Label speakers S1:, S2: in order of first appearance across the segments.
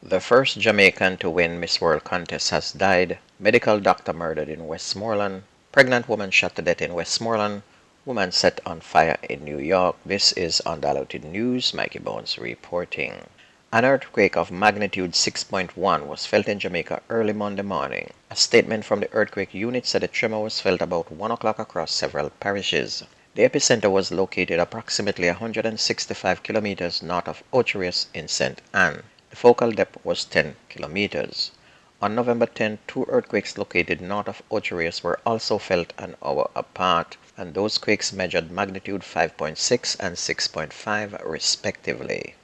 S1: The first Jamaican to win Miss World contest has died. Medical doctor murdered in Westmoreland. Pregnant woman shot to death in Westmoreland. Woman set on fire in New York. This is Undiluted News. Mikey Bones reporting. An earthquake of magnitude 6.1 was felt in Jamaica early Monday morning. A statement from the earthquake unit said the tremor was felt about 1 o'clock across several parishes. The epicenter was located approximately 165 kilometers north of Ocho in St. Anne. The focal depth was 10 kilometers. On November 10, two earthquakes located north of Ocho were also felt an hour apart, and those quakes measured magnitude 5.6 and 6.5 respectively.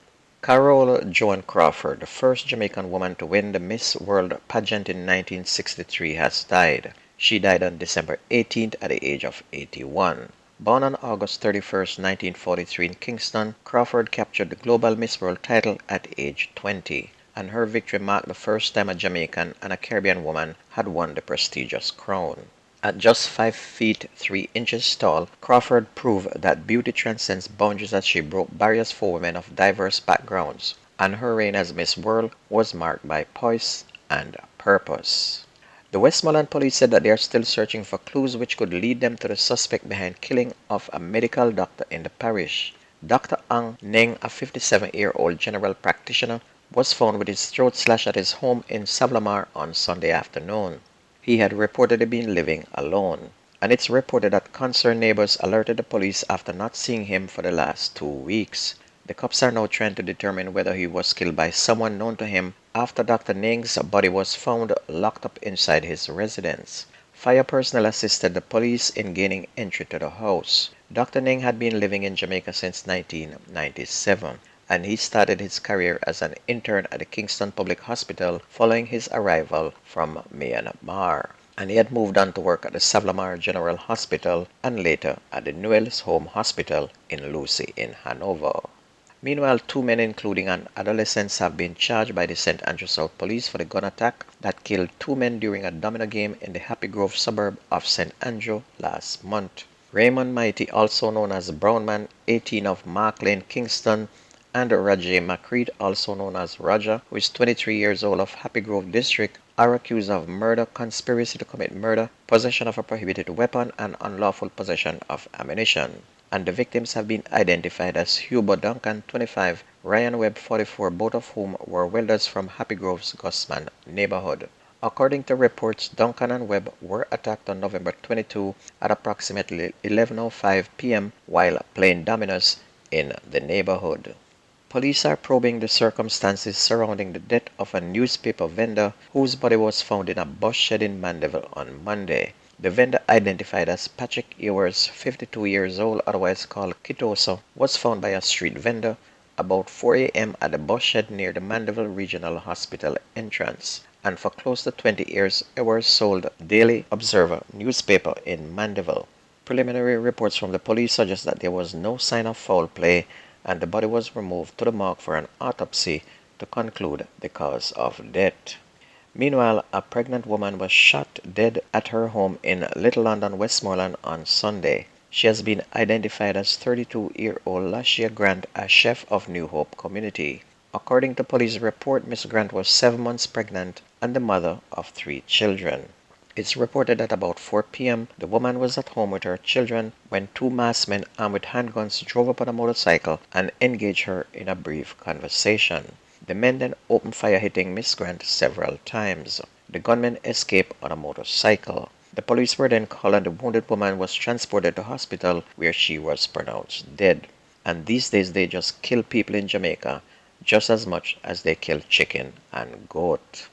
S1: Carol Joan Crawford, the first Jamaican woman to win the Miss World pageant in 1963, has died. She died on December 18th at the age of 81. Born on August 31, 1943 in Kingston, Crawford captured the Global Miss World title at age 20, and her victory marked the first time a Jamaican and a Caribbean woman had won the prestigious crown. At just 5 feet 3 inches tall, Crawford proved that beauty transcends boundaries as she broke barriers for women of diverse backgrounds, and her reign as Miss World was marked by poise and purpose. The Westmoreland police said that they are still searching for clues which could lead them to the suspect behind killing of a medical doctor in the parish. Dr. Ang Neng, a 57-year-old general practitioner, was found with his throat slashed at his home in Savlamar on Sunday afternoon. He had reportedly been living alone, and it's reported that concerned neighbors alerted the police after not seeing him for the last 2 weeks. The cops are now trying to determine whether he was killed by someone known to him after Dr. Ning's body was found locked up inside his residence. Fire personnel assisted the police in gaining entry to the house. Dr. Ning had been living in Jamaica since 1997, and he started his career as an intern at the Kingston Public Hospital following his arrival from Myanmar. And he had moved on to work at the Savlamar General Hospital and later at the Newell's Home Hospital in Lucy in Hanover. Meanwhile, two men, including an adolescent, have been charged by the St. Andrew South Police for the gun attack that killed two men during a domino game in the Happy Grove suburb of St. Andrew last month. Raymond Mighty, also known as Brownman, 18 of Mark Lane, Kingston, and Rajay McCreed, also known as Roger, who is 23 years old of Happy Grove District, are accused of murder, conspiracy to commit murder, possession of a prohibited weapon, and unlawful possession of ammunition. And the victims have been identified as Hugo Duncan, 25, Ryan Webb, 44, both of whom were welders from Happy Grove's Gusman neighborhood. According to reports, Duncan and Webb were attacked on November 22 at approximately 11:05 p.m. while playing dominoes in the neighborhood. Police are probing the circumstances surrounding the death of a newspaper vendor whose body was found in a bus shed in Mandeville on Monday. The vendor, identified as Patrick Ewers, 52 years old, otherwise called Kitoso, was found by a street vendor about 4 a.m. at the bus shed near the Mandeville Regional Hospital entrance. And for close to 20 years, Ewers sold Daily Observer newspaper in Mandeville. Preliminary reports from the police suggest that there was no sign of foul play, and the body was removed to the morgue for an autopsy to conclude the cause of death. Meanwhile, a pregnant woman was shot dead at her home in Little London, Westmoreland on Sunday. She has been identified as 32-year-old Lashia Grant, a chef of New Hope community. According to police report, Miss Grant was 7 months pregnant and the mother of 3 children. It's reported that about 4 p.m. the woman was at home with her children when 2 masked men armed with handguns drove up on a motorcycle and engaged her in a brief conversation. The men then opened fire, hitting Miss Grant several times. The gunmen escaped on a motorcycle. The police were then called and the wounded woman was transported to hospital where she was pronounced dead. And these days they just kill people in Jamaica just as much as they kill chicken and goat.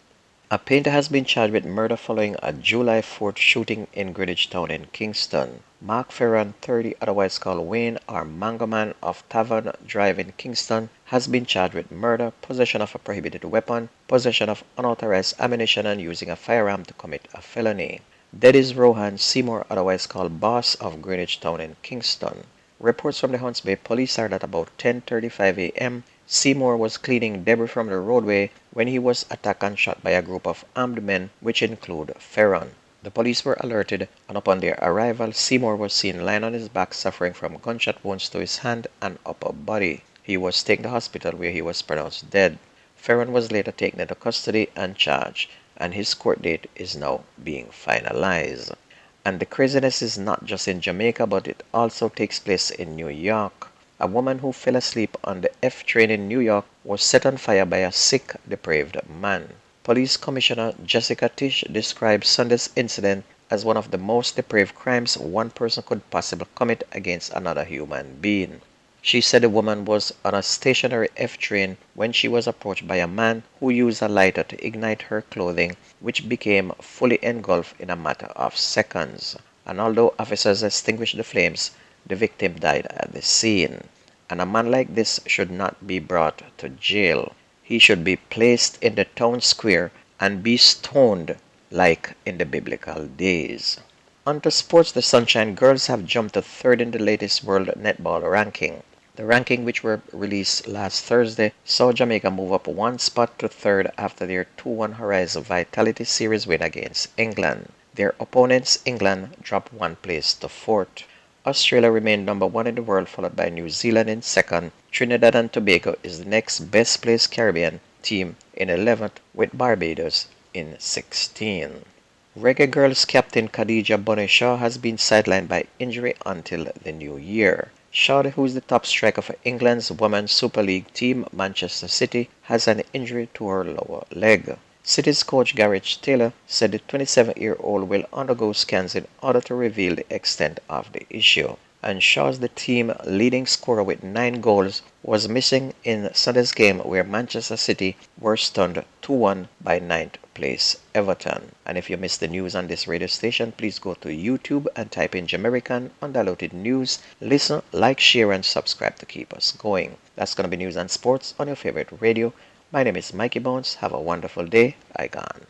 S1: A painter has been charged with murder following a July 4th shooting in Greenwich Town in Kingston. Mark Ferran, 30, otherwise called Wayne or Mango Man of Tavern Drive in Kingston, has been charged with murder, possession of a prohibited weapon, possession of unauthorized ammunition, and using a firearm to commit a felony. Dead is Rohan Seymour, otherwise called Boss of Greenwich Town in Kingston. Reports from the Hunts Bay police are that about 10:35 a.m., Seymour was cleaning debris from the roadway when he was attacked and shot by a group of armed men, which include Ferron. The police were alerted, and upon their arrival, Seymour was seen lying on his back suffering from gunshot wounds to his hand and upper body. He was taken to hospital where he was pronounced dead. Ferron was later taken into custody and charged, and his court date is now being finalized. And the craziness is not just in Jamaica, but it also takes place in New York. A woman who fell asleep on the F train in New York was set on fire by a sick, depraved man. Police Commissioner Jessica Tish described Sunday's incident as one of the most depraved crimes one person could possibly commit against another human being. She said the woman was on a stationary F train when she was approached by a man who used a lighter to ignite her clothing, which became fully engulfed in a matter of seconds. And although officers extinguished the flames, the victim died at the scene. And a man like this should not be brought to jail. He should be placed in the town square and be stoned like in the biblical days. On to sports, the Sunshine Girls have jumped to third in the latest World Netball ranking. The ranking, which were released last Thursday, saw Jamaica move up one spot to third after their 2-1 Horizon Vitality Series win against England. Their opponents, England, dropped one place to fourth. Australia remained number one in the world, followed by New Zealand in second. Trinidad and Tobago is the next best placed Caribbean team in 11th, with Barbados in 16. Reggae Girls captain Khadija Bonnet-Shaw has been sidelined by injury until the new year. Shaw, who is the top striker for England's Women's Super League team Manchester City, has an injury to her lower leg. City's coach Gareth Taylor said the 27-year-old will undergo scans in order to reveal the extent of the issue. And Shaw's the team leading scorer with 9 goals was missing in Sunday's game where Manchester City were stunned 2-1 by 9th place Everton. And if you missed the news on this radio station, please go to YouTube and type in Jamaican Undiluted News. Listen, like, share, and subscribe to keep us going. That's going to be news and sports on your favorite radio. My name is Mikey Bones. Have a wonderful day. I gone.